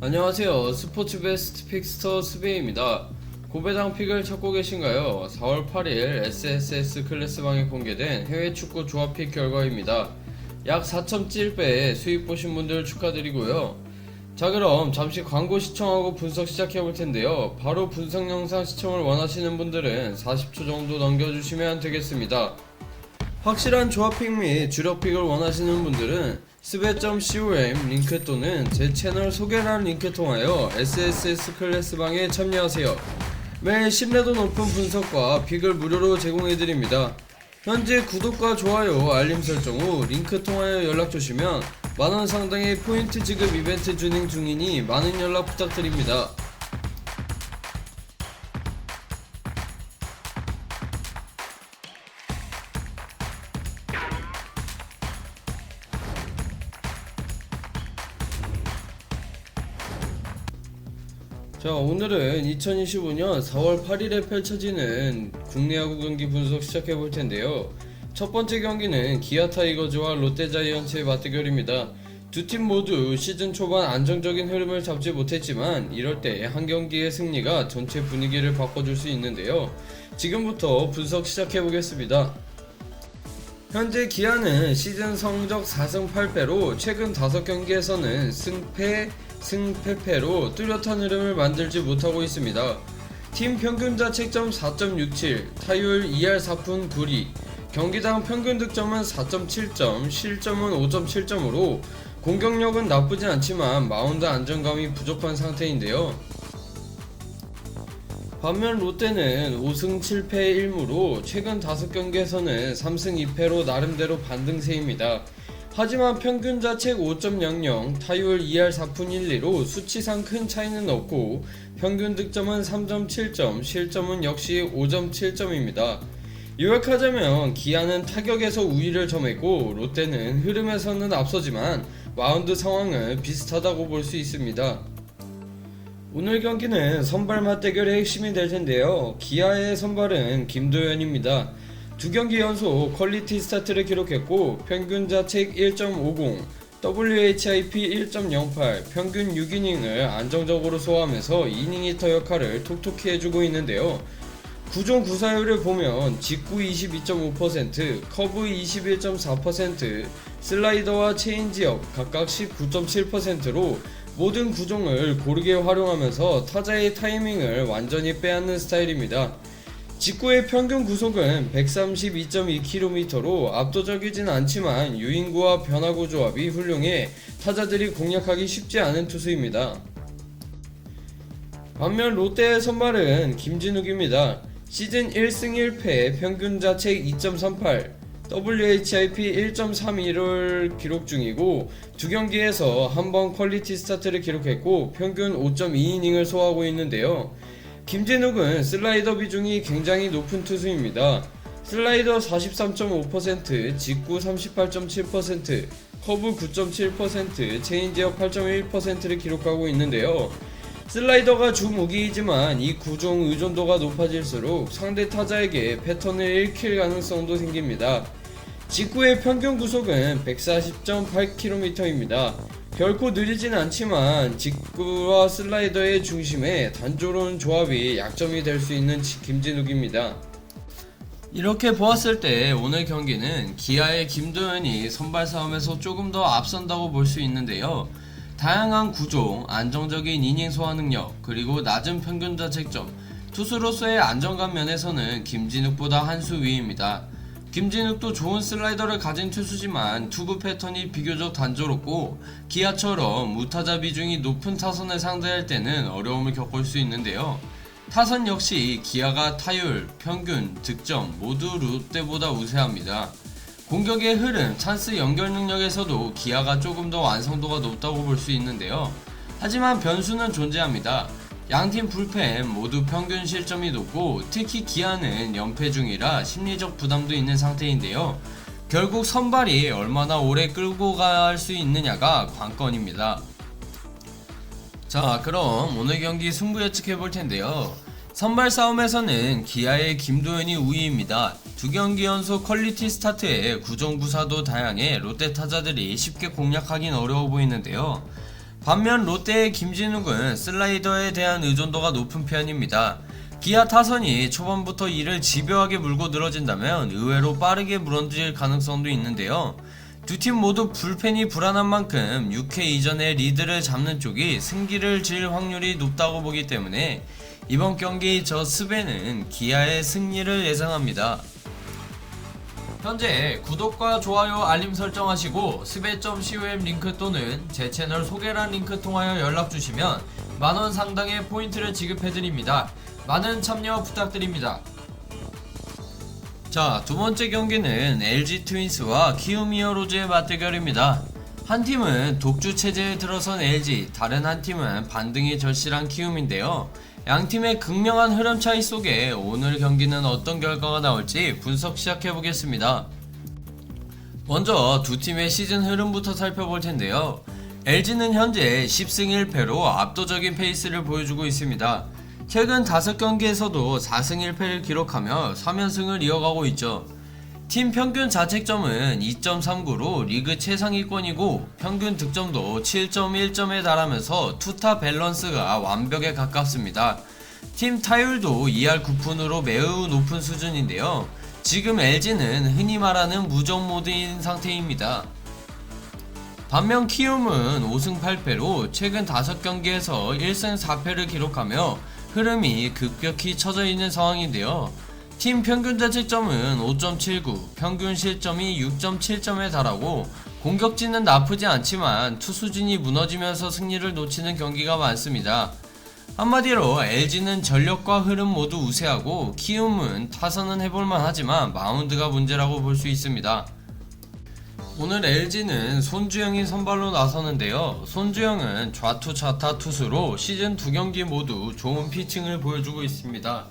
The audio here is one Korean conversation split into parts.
안녕하세요. 스포츠 베스트 픽스터 스베이입니다. 고배당 픽을 찾고 계신가요? 4월 8일 SSS 클래스방에 공개된 해외 축구 조합 픽 결과입니다. 약 4.7배의 수익 보신 분들 축하드리고요. 자, 그럼 잠시 광고 시청하고 분석 시작해 볼 텐데요. 바로 분석 영상 시청을 원하시는 분들은 40초 정도 넘겨주시면 되겠습니다. 확실한 조합픽 및 주력픽을 원하시는 분들은 스베.com 링크 또는 제 채널 소개란 링크 통하여 SSS 클래스방에 참여하세요. 매일 신뢰도 높은 분석과 픽을 무료로 제공해드립니다. 현재 구독과 좋아요, 알림 설정 후 링크 통하여 연락 주시면 만원 상당의 포인트 지급 이벤트 진행 중이니 많은 연락 부탁드립니다. 자, 오늘은 2025년 4월 8일에 펼쳐지는 국내 야구 경기 분석 시작해 볼 텐데요. 첫 번째 경기는 기아 타이거즈와 롯데 자이언츠의 맞대결입니다. 두 팀 모두 시즌 초반 안정적인 흐름을 잡지 못했지만 이럴 때 한 경기의 승리가 전체 분위기를 바꿔줄 수 있는데요. 지금부터 분석 시작해 보겠습니다. 현재 기아는 시즌 성적 4승 8패로 최근 5경기에서는 승패로 뚜렷한 흐름을 만들지 못하고 있습니다. 팀 평균 자책점 4.67, 타율 2할 4푼 9리, 경기당 평균 득점은 4.7점, 실점은 5.7점으로 공격력은 나쁘진 않지만 마운드 안정감이 부족한 상태인데요. 반면 롯데는 5승 7패 1무로 최근 5경기에서는 3승 2패로 나름대로 반등세입니다. 하지만 평균 자책 5.00, 타율 2할 4푼 1리로 수치상 큰 차이는 없고 평균 득점은 3.7점, 실점은 역시 5.7점입니다. 요약하자면 기아는 타격에서 우위를 점했고 롯데는 흐름에서는 앞서지만 마운드 상황은 비슷하다고 볼 수 있습니다. 오늘 경기는 선발 맞대결의 핵심이 될 텐데요. 기아의 선발은 김도현입니다. 두 경기 연속 퀄리티 스타트를 기록했고 평균 자책 1.50, WHIP 1.08, 평균 6이닝을 안정적으로 소화하면서 이닝 히터 역할을 톡톡히 해주고 있는데요. 구종 구사율을 보면 직구 22.5%, 커브 21.4%, 슬라이더와 체인지업 각각 19.7%로 모든 구종을 고르게 활용하면서 타자의 타이밍을 완전히 빼앗는 스타일입니다. 직구의 평균 구속은 132.2km로 압도적이진 않지만 유인구와 변화구 조합이 훌륭해 타자들이 공략하기 쉽지 않은 투수입니다. 반면 롯데의 선발은 김진욱입니다. 시즌 1승 1패 평균 자책 2.38, WHIP 1.32를 기록 중이고 두 경기에서 한 번 퀄리티 스타트를 기록했고 평균 5.2이닝을 소화하고 있는데요. 김진욱은 슬라이더 비중이 굉장히 높은 투수입니다. 슬라이더 43.5%, 직구 38.7%, 커브 9.7%, 체인지업 8.1%를 기록하고 있는데요. 슬라이더가 주 무기이지만 이 구종 의존도가 높아질수록 상대 타자에게 패턴을 읽힐 가능성도 생깁니다. 직구의 평균 구속은 140.8km입니다. 결코 느리진 않지만 직구와 슬라이더의 중심에 단조로운 조합이 약점이 될 수 있는 김진욱입니다. 이렇게 보았을 때 오늘 경기는 기아의 김도현이 선발 싸움에서 조금 더 앞선다고 볼 수 있는데요. 다양한 구종, 안정적인 이닝 소화 능력, 그리고 낮은 평균 자책점, 투수로서의 안정감 면에서는 김진욱보다 한 수 위입니다. 김진욱도 좋은 슬라이더를 가진 투수지만 투구 패턴이 비교적 단조롭고 기아처럼 무타자 비중이 높은 타선을 상대할 때는 어려움을 겪을 수 있는데요. 타선 역시 기아가 타율, 평균, 득점 모두 롯데보다 우세합니다. 공격의 흐름, 찬스 연결 능력에서도 기아가 조금 더 완성도가 높다고 볼 수 있는데요. 하지만 변수는 존재합니다. 양팀 불펜 모두 평균 실점이 높고 특히 기아는 연패 중이라 심리적 부담도 있는 상태인데요. 결국 선발이 얼마나 오래 끌고 갈 수 있느냐가 관건입니다. 자, 그럼 오늘 경기 승부 예측해 볼 텐데요. 선발 싸움에서는 기아의 김도현이 우위입니다. 두 경기 연속 퀄리티 스타트에 구종 구사도 다양해 롯데 타자들이 쉽게 공략하긴 어려워 보이는데요. 반면 롯데의 김진욱은 슬라이더에 대한 의존도가 높은 편입니다. 기아 타선이 초반부터 이를 집요하게 물고 늘어진다면 의외로 빠르게 무너질 가능성도 있는데요. 두 팀 모두 불펜이 불안한 만큼 6회 이전에 리드를 잡는 쪽이 승기를 질 확률이 높다고 보기 때문에 이번 경기 저 스베는 기아의 승리를 예상합니다. 현재 구독과 좋아요 알림 설정하시고 스베.com 링크 또는 제 채널 소개란 링크 통하여 연락주시면 만원 상당의 포인트를 지급해드립니다. 많은 참여 부탁드립니다. 자, 두번째 경기는 LG 트윈스와 키움 히어로즈의 맞대결입니다. 한 팀은 독주 체제에 들어선 LG, 다른 한 팀은 반등이 절실한 키움인데요. 양 팀의 극명한 흐름 차이 속에 오늘 경기는 어떤 결과가 나올지 분석 시작해보겠습니다. 먼저 두 팀의 시즌 흐름부터 살펴볼 텐데요. LG는 현재 10승 1패로 압도적인 페이스를 보여주고 있습니다. 최근 5경기에서도 4승 1패를 기록하며 3연승을 이어가고 있죠. 팀 평균 자책점은 2.39로 리그 최상위권이고 평균 득점도 7.1점에 달하면서 투타 밸런스가 완벽에 가깝습니다. 팀 타율도 2할 9푼으로 매우 높은 수준인데요. 지금 LG는 흔히 말하는 무적 모드인 상태입니다. 반면 키움은 5승 8패로 최근 5경기에서 1승 4패를 기록하며 흐름이 급격히 처져 있는 상황인데요. 팀 평균 자책점은 5.79, 평균 실점이 6.7점에 달하고 공격진은 나쁘지 않지만 투수진이 무너지면서 승리를 놓치는 경기가 많습니다. 한마디로 LG는 전력과 흐름 모두 우세하고 키움은 타선은 해볼만 하지만 마운드가 문제라고 볼 수 있습니다. 오늘 LG는 손주영이 선발로 나서는데요. 손주영은 좌투 좌타 투수로 시즌 2경기 모두 좋은 피칭을 보여주고 있습니다.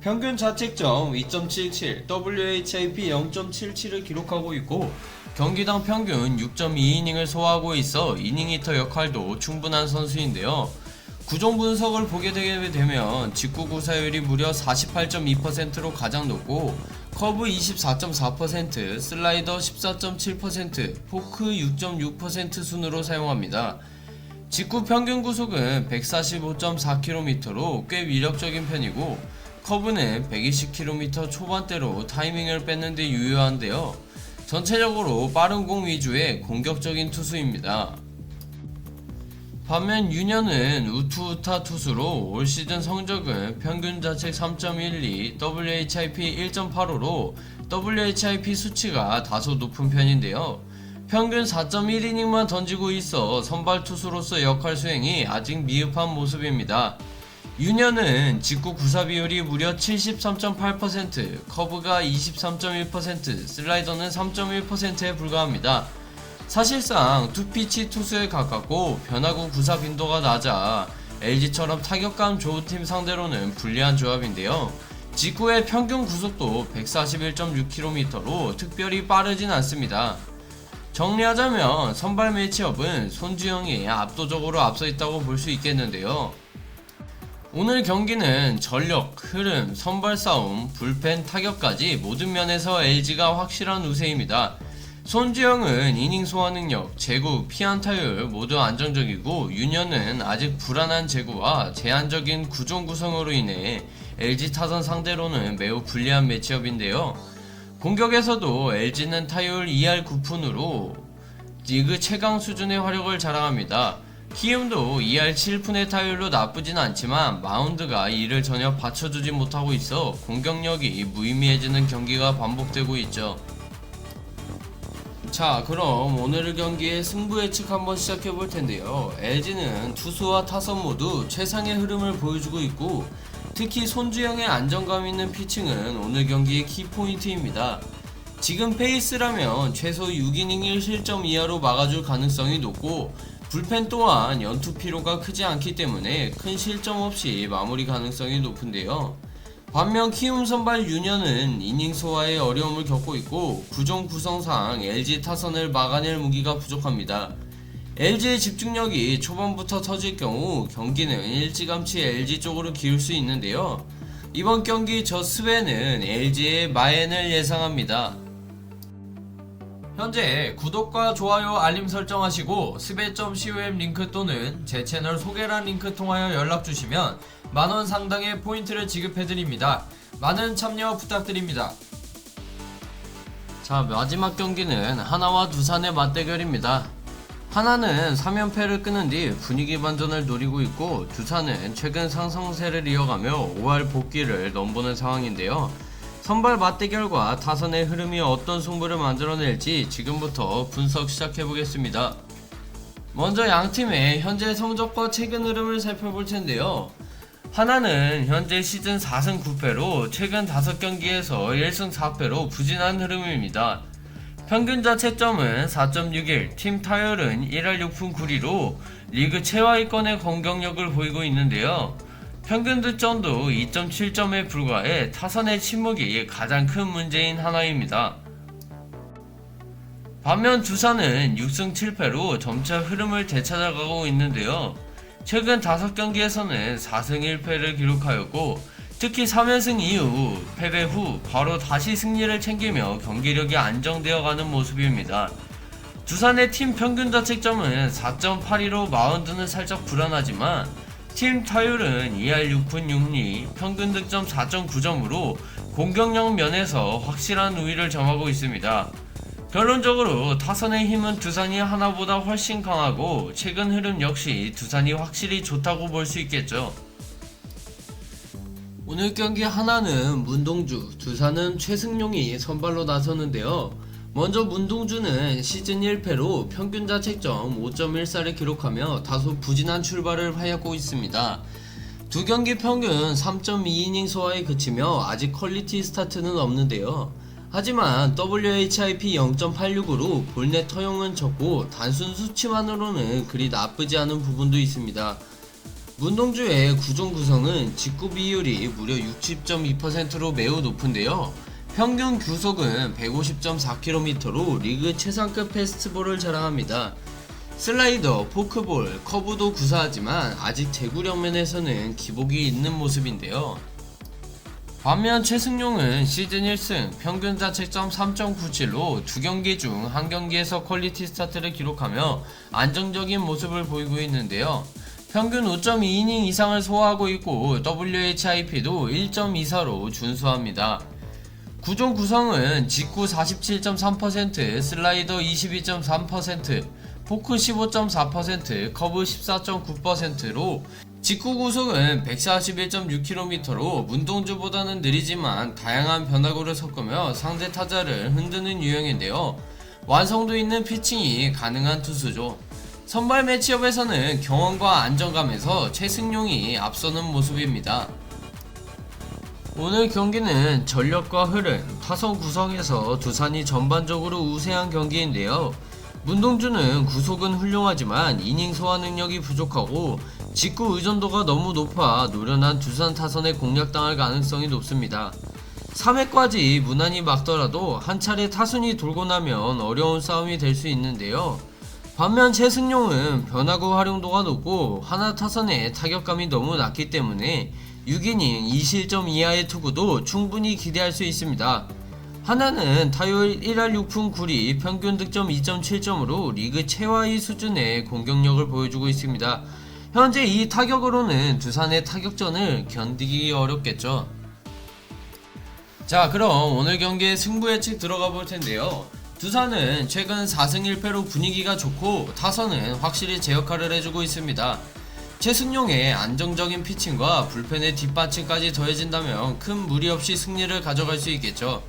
평균 자책점 2.77, WHIP 0.77을 기록하고 있고 경기당 평균 6.2이닝을 소화하고 있어 이닝 히터 역할도 충분한 선수인데요. 구종 분석을 보게 되면 직구 구사율이 무려 48.2%로 가장 높고 커브 24.4%, 슬라이더 14.7%, 포크 6.6% 순으로 사용합니다. 직구 평균 구속은 145.4km로 꽤 위력적인 편이고 커브는 120km 초반대로 타이밍을 뺏는데 유효한데요. 전체적으로 빠른 공 위주의 공격적인 투수입니다. 반면 윤현은 우투우타 투수로 올 시즌 성적은 평균 자책 3.12, WHIP 1.85로 WHIP 수치가 다소 높은 편인데요. 평균 4.1이닝만 던지고 있어 선발 투수로서 역할 수행이 아직 미흡한 모습입니다. 윤현은 직구 구사 비율이 무려 73.8%, 커브가 23.1%, 슬라이더는 3.1%에 불과합니다. 사실상 투피치 투수에 가깝고 변화구 구사 빈도가 낮아 LG처럼 타격감 좋은 팀 상대로는 불리한 조합인데요. 직구의 평균 구속도 141.6km로 특별히 빠르진 않습니다. 정리하자면 선발 매치업은 손주영이 압도적으로 앞서 있다고 볼 수 있겠는데요. 오늘 경기는 전력, 흐름, 선발 싸움, 불펜, 타격까지 모든 면에서 LG가 확실한 우세입니다. 손주영은 이닝 소화 능력, 제구, 피안 타율 모두 안정적이고 윤현은 아직 불안한 제구와 제한적인 구종 구성으로 인해 LG 타선 상대로는 매우 불리한 매치업인데요. 공격에서도 LG는 타율 2할 9푼으로 리그 최강 수준의 화력을 자랑합니다. 키움도 2할 7푼의 타율로 나쁘진 않지만 마운드가 이를 전혀 받쳐주지 못하고 있어 공격력이 무의미해지는 경기가 반복되고 있죠. 자, 그럼 오늘 경기의 승부 예측 한번 시작해볼 텐데요. LG는 투수와 타선 모두 최상의 흐름을 보여주고 있고 특히 손주영의 안정감 있는 피칭은 오늘 경기의 키포인트입니다. 지금 페이스라면 최소 6이닝 1실점 이하로 막아줄 가능성이 높고 불펜 또한 연투 피로가 크지 않기 때문에 큰 실점 없이 마무리 가능성이 높은데요. 반면 키움 선발 윤현은 이닝 소화에 어려움을 겪고 있고 구종 구성상 LG 타선을 막아낼 무기가 부족합니다. LG의 집중력이 초반부터 터질 경우 경기는 일찌감치 LG 쪽으로 기울 수 있는데요. 이번 경기 저 스웨는 LG의 마엔을 예상합니다. 현재 구독과 좋아요 알림 설정하시고 스베.com 링크 또는 제 채널 소개란 링크 통하여 연락주시면 만원 상당의 포인트를 지급해드립니다. 많은 참여 부탁드립니다. 자, 마지막 경기는 하나와 두산의 맞대결입니다. 하나는 3연패를 끊은 뒤 분위기 반전을 노리고 있고, 두산은 최근 상승세를 이어가며 5할 복귀를 넘보는 상황인데요. 선발 맞대결과 타선의 흐름이 어떤 승부를 만들어낼지 지금부터 분석 시작해보겠습니다. 먼저 양팀의 현재 성적과 최근 흐름을 살펴볼 텐데요. 하나는 현재 시즌 4승 9패로 최근 5경기에서 1승 4패로 부진한 흐름입니다. 평균 자책점은 4.61, 팀 타율은 1할 6푼 9리로 리그 최하위권의 공격력을 보이고 있는데요. 평균 득점도 2.7점에 불과해 타선의 침묵이 가장 큰 문제인 하나입니다. 반면 두산은 6승 7패로 점차 흐름을 되찾아가고 있는데요. 최근 5경기에서는 4승 1패를 기록하였고, 특히 3연승 이후 패배 후 바로 다시 승리를 챙기며 경기력이 안정되어가는 모습입니다. 두산의 팀 평균 자책점은 4.82로 마운드는 살짝 불안하지만 팀 타율은 2할 6푼 6리, 평균 득점 4.9점으로 공격력 면에서 확실한 우위를 점하고 있습니다. 결론적으로 타선의 힘은 두산이 하나보다 훨씬 강하고, 최근 흐름 역시 두산이 확실히 좋다고 볼 수 있겠죠. 오늘 경기 하나는 문동주, 두산은 최승용이 선발로 나서는데요. 먼저 문동주는 시즌 1패로 평균 자책점 5.14를 기록하며 다소 부진한 출발을 하였고 있습니다. 두 경기 평균 3.2이닝 소화에 그치며 아직 퀄리티 스타트는 없는데요. 하지만 WHIP 0.86으로 볼넷 허용은 적고 단순 수치만으로는 그리 나쁘지 않은 부분도 있습니다. 문동주의 구종 구성은 직구 비율이 무려 60.2%로 매우 높은데요. 평균 구속은 150.4km로 리그 최상급 패스트볼을 자랑합니다. 슬라이더, 포크볼, 커브도 구사하지만 아직 제구력 면에서는 기복이 있는 모습인데요. 반면 최승용은 시즌 1승, 평균 자책점 3.97로 두 경기 중 한 경기에서 퀄리티 스타트를 기록하며 안정적인 모습을 보이고 있는데요. 평균 5.2이닝 이상을 소화하고 있고 WHIP도 1.24로 준수합니다. 구종 구성은 직구 47.3%, 슬라이더 22.3%, 포크 15.4%, 커브 14.9%로 직구 구속은 141.6km로 문동주보다는 느리지만 다양한 변화구를 섞으며 상대 타자를 흔드는 유형인데요. 완성도 있는 피칭이 가능한 투수죠. 선발 매치업에서는 경험과 안정감에서 최승용이 앞서는 모습입니다. 오늘 경기는 전력과 흐름, 타선 구성에서 두산이 전반적으로 우세한 경기인데요. 문동주는 구속은 훌륭하지만 이닝 소화 능력이 부족하고 직구 의존도가 너무 높아 노련한 두산 타선에 공략당할 가능성이 높습니다. 3회까지 무난히 막더라도 한 차례 타순이 돌고 나면 어려운 싸움이 될 수 있는데요. 반면 최승용은 변화구 활용도가 높고 하나 타선의 타격감이 너무 낮기 때문에 6이닝 2실점 이하의 투구도 충분히 기대할 수 있습니다. 하나는 타율 1할 6푼 9리, 평균 득점 2.7점으로 리그 최하위 수준의 공격력을 보여주고 있습니다. 현재 이 타격으로는 두산의 타격전을 견디기 어렵겠죠. 자, 그럼 오늘 경기의 승부 예측 들어가 볼 텐데요. 두산은 최근 4승 1패로 분위기가 좋고 타선은 확실히 제 역할을 해주고 있습니다. 최승용의 안정적인 피칭과 불펜의 뒷받침까지 더해진다면 큰 무리 없이 승리를 가져갈 수 있겠죠.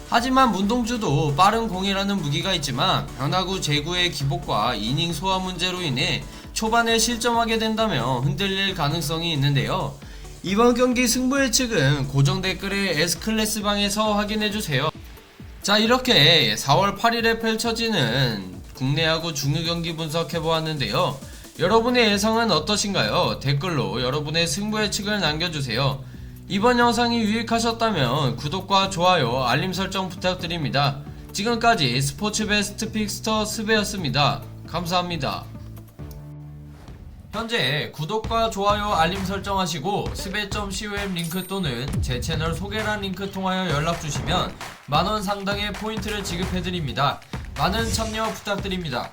하지만 문동주도 빠른 공이라는 무기가 있지만 변화구 제구의 기복과 이닝 소화 문제로 인해 초반에 실점하게 된다면 흔들릴 가능성이 있는데요. 이번 경기 승부 예측은 고정 댓글에 S클래스 방에서 확인해주세요. 자, 이렇게 4월 8일에 펼쳐지는 국내 야구 중요 경기 분석해보았는데요. 여러분의 예상은 어떠신가요? 댓글로 여러분의 승부 예측을 남겨주세요. 이번 영상이 유익하셨다면 구독과 좋아요, 알림 설정 부탁드립니다. 지금까지 스포츠 베스트 픽스터 스베였습니다. 감사합니다. 현재 구독과 좋아요, 알림 설정하시고 스베.com 링크 또는 제 채널 소개란 링크 통하여 연락주시면 만원 상당의 포인트를 지급해드립니다. 많은 참여 부탁드립니다.